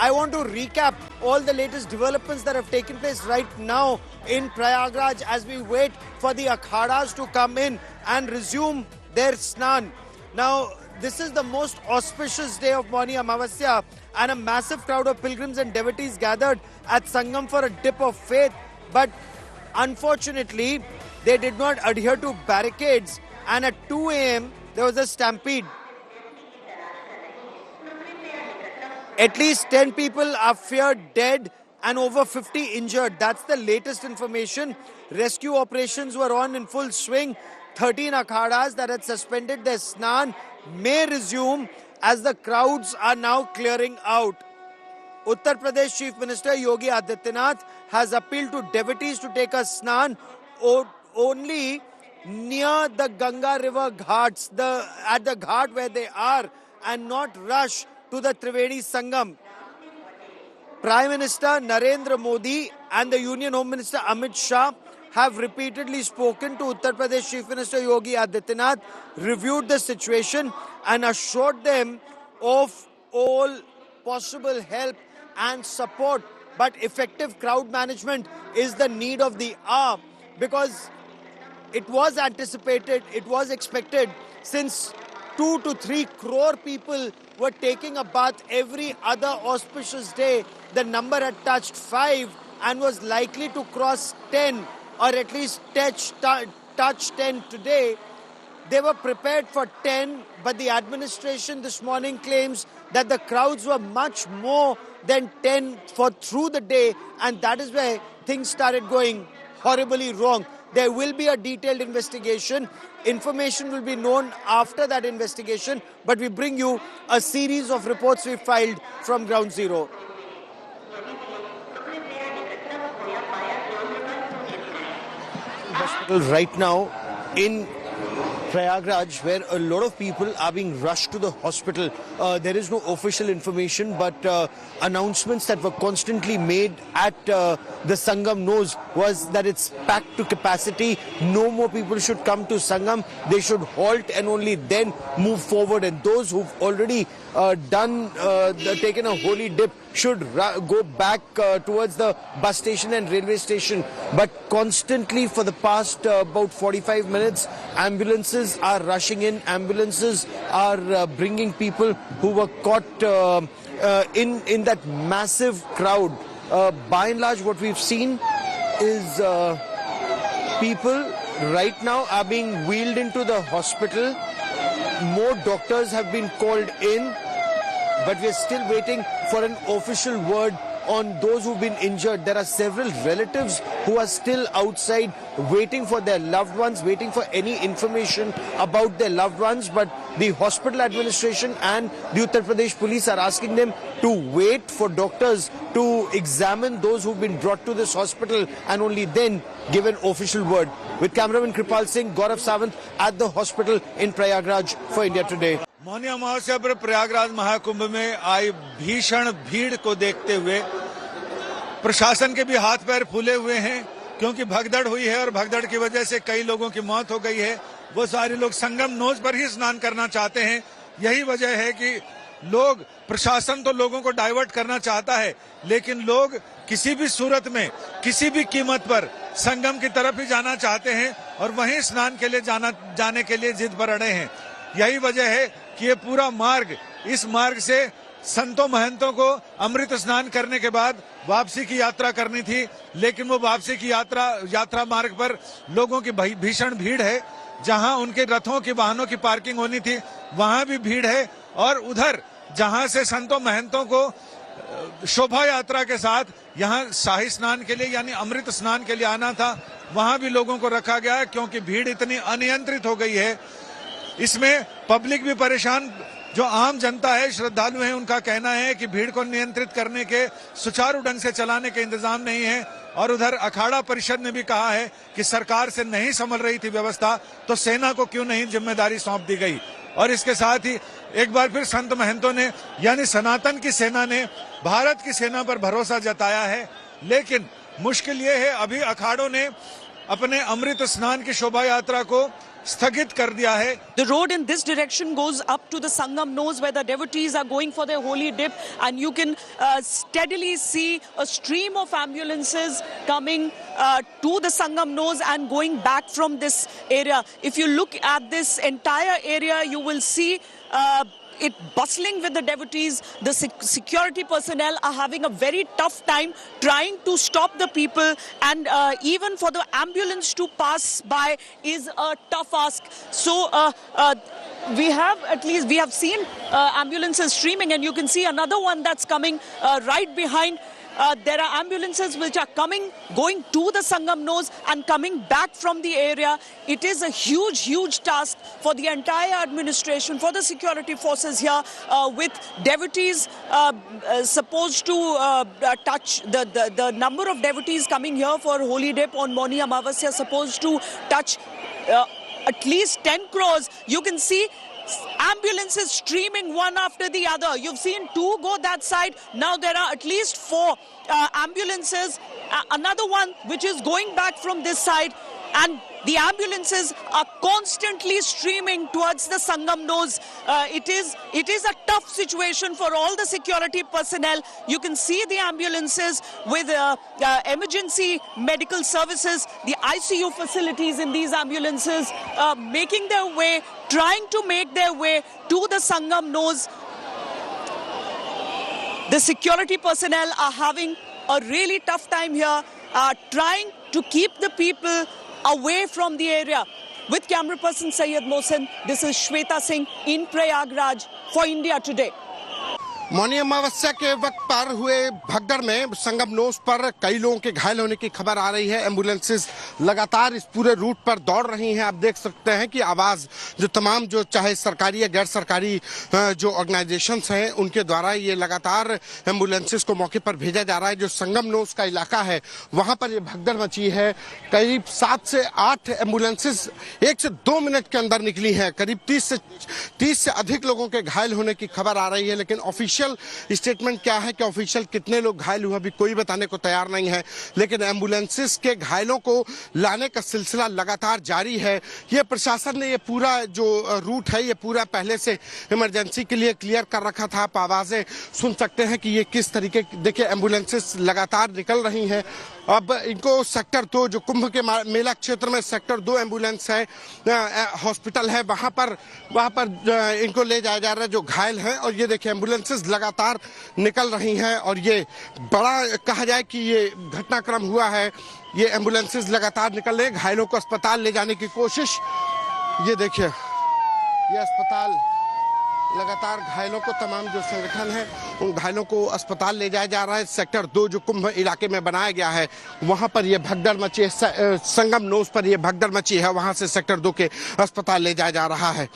I want to recap all the latest developments that have taken place right now in Prayagraj as we wait for the akhadas to come in and resume their snan. Now, this is the most auspicious day of Mauni Amavasya, and a massive crowd of pilgrims and devotees gathered at Sangam for a dip of faith. But unfortunately, they did not adhere to barricades, and at 2 a.m. there was a stampede. At least 10 people are feared dead and over 50 injured. That's the latest information. Rescue operations were on in full swing. 13 akhadas that had suspended their snan may resume as the crowds are now clearing out. Uttar Pradesh Chief Minister Yogi Adityanath has appealed to devotees to take a snan only near the Ganga river ghats, at the ghat where they are, and not rush to the Trivedi Sangam. Prime Minister Narendra Modi and the Union Home Minister Amit Shah have repeatedly spoken to Uttar Pradesh Chief Minister Yogi Adityanath, reviewed the situation and assured them of all possible help and support. But effective crowd management is the need of the hour, because it was anticipated, it was expected, since 2 to 3 crore people were taking a bath every other auspicious day. The number had touched 5 and was likely to cross 10, or at least touch 10 today. They were prepared for 10, but the administration this morning claims that the crowds were much more than 10 through the day, and that is where things started going horribly wrong. There will be a detailed investigation. Information will be known after that investigation, but we bring you a series of reports we filed from Ground Zero. Hospital right now in Prayagraj, where a lot of people are being rushed to the hospital. There is no official information, but announcements that were constantly made at the Sangam Nose was that it's packed to capacity. No more people should come to Sangam. They should halt and only then move forward. And those who've already taken a holy dip should go back towards the bus station and railway station. But constantly for the past about 45 minutes, ambulances are rushing in. Ambulances are bringing people who were caught in that massive crowd. By and large, what we've seen is people right now are being wheeled into the hospital. More doctors have been called in, but we're still waiting for an official word on those who've been injured. There are several relatives who are still outside waiting for their loved ones, waiting for any information about their loved ones. But the hospital administration and the Uttar Pradesh police are asking them to wait for doctors to examine those who've been brought to this hospital and only then give an official word. With cameraman Kripal Singh, Gaurav Sawant at the hospital in Prayagraj for India Today. Mauni Amavasya पर प्रयागराज महाकुंभ में आई भीषण भीड़ को देखते हुए प्रशासन के भी हाथ पैर फूले हुए हैं, क्योंकि भगदड़ हुई है और भगदड़ की वजह से कई लोगों की मौत हो गई है। वो सारे लोग संगम नोज पर ही स्नान करना चाहते हैं। यही वजह है कि प्रशासन तो लोगों को डाइवर्ट करना चाहता है, लेकिन लोग किसी भी सूरत में किसी भी कीमत पर संगम की तरफ ही जाना चाहते हैं और वहीं स्नान के लिए जाने के लिए जिद पर अड़े हैं। यही वजह है कि ये पूरा मार्ग, इस मार्ग से संतों महंतों को अमृत स्नान करने के बाद वापसी की यात्रा करनी थी, लेकिन वो वापसी की यात्रा मार्ग पर लोगों की भीषण भीड़ है। जहां उनके रथों की वाहनों की पार्किंग होनी थी, वहां भी भीड़ है, और उधर जहां से संतों महंतों को शोभा यात्रा के साथ यहां शाही स्नान के लिए यानी अमृत स्नान के लिए आना था, वहां भी लोगों को रखा गया है, क्योंकि भीड़ इतनी अनियंत्रित हो गई है। इसमें पब्लिक भी परेशान, जो आम जनता है, श्रद्धालु हैं, उनका कहना है कि भीड़ को नियंत्रित करने के, सुचारू ढंग से चलाने के इंतजाम नहीं है। और उधर अखाड़ा परिषद ने भी कहा है कि सरकार से नहीं संभल रही थी व्यवस्था, तो सेना को क्यों नहीं जिम्मेदारी सौंप दी गई। और इसके साथ ही एक बार फिर संत महंतों ने यानी सनातन की सेना ने भारत की सेना पर भरोसा जताया है। लेकिन मुश्किल ये है, अभी अखाड़ों ने अपने अमृत स्नान की शोभा यात्रा को स्थगित कर दिया है। The road in this direction goes up to the Sangam Nose where the devotees are going for their holy dip, and you can steadily see a stream of ambulances coming to the Sangam Nose and going back from this area. If you look at this entire area, you will see it bustling with the devotees. The security personnel are having a very tough time trying to stop the people, and even for the ambulance to pass by is a tough ask. So we have seen ambulances streaming, and you can see another one that's coming right behind. There are ambulances which are going to the Sangam Nose and coming back from the area. It is a huge task for the entire administration, for the security forces here, with devotees supposed to touch the number of devotees coming here for Holy Dip on Mauni Amavasya supposed to touch at least 10 crores. You can see ambulances streaming one after the other. You've seen 2 go that side. Now there are at least 4 ambulances. Another one which is going back from this side. And the ambulances are constantly streaming towards the Sangam Nose. It is a tough situation for all the security personnel. You can see the ambulances with emergency medical services, the ICU facilities in these ambulances, making their way, trying to make their way to the Sangam Nose. The security personnel are having a really tough time here, trying to keep the people away from the area. With camera person Syed Mohsen, this is Shweta Singh in Prayagraj for India Today. Mauni Amavasya के वक्त पार हुए भगदड़ में संगम nose पर कई लोगों के घायल होने की खबर आ रही है। एम्बुलेंसेस लगातार इस पूरे रूट पर दौड़ रही हैं। आप देख सकते हैं कि आवाज जो तमाम जो चाहे सरकारी या गैर सरकारी जो ऑर्गेनाइजेशंस हैं उनके द्वारा ये लगातार एम्बुलेंसेस को मौके पर भेजा जा रहा है। जो संगम नोस का इलाका है वहां पर ये भगदड़ मची है। करीब 7 से 8 एम्बुलेंसेस 1 से 2 मिनट के अंदर निकली हैं। करीब 30 से अधिक लोगों के घायल होने की खबर आ रही है, लेकिन ऑफिशियल स्टेटमेंट क्या है कि ऑफिशियल कितने लोग घायल हुए अभी कोई बताने को तैयार नहीं है। लेकिन एम्बुलेंसेस के घायलों को लाने का सिलसिला लगातार जारी है। ये प्रशासन ने ये पूरा जो रूट है ये पूरा पहले से इमरजेंसी के लिए क्लियर कर रखा था। आप आवाजें सुन सकते हैं कि ये किस तरीके, देखिए एम्बुलेंसेस लगातार निकल रही हैं। अब इनको सेक्टर 2 जो कुंभ के मेला क्षेत्र में सेक्टर 2 एम्बुलेंस है, हॉस्पिटल है, वहां पर इनको ले जाया जा रहा है जो घायल हैं। और ये देखिए एम्बुलेंसेस लगातार निकल रही हैं और ये बड़ा कहा जाए कि ये घटनाक्रम हुआ है। ये एम्बुलेंसेस लगातार निकल रहे हैं, घायलों को अस्पताल ले जाने की कोशिश। ये देखिए ये अस्पताल लगातार घायलों को, तमाम जो संगठन है उन घायलों को अस्पताल ले जाया जा रहा है। सेक्टर 2 जो कुंभ इलाके में बनाया गया है वहां पर यह भगदड़ मची है। संगम नोस पर यह भगदड़ मची है, वहां से सेक्टर 2 के अस्पताल ले जाया जा रहा है।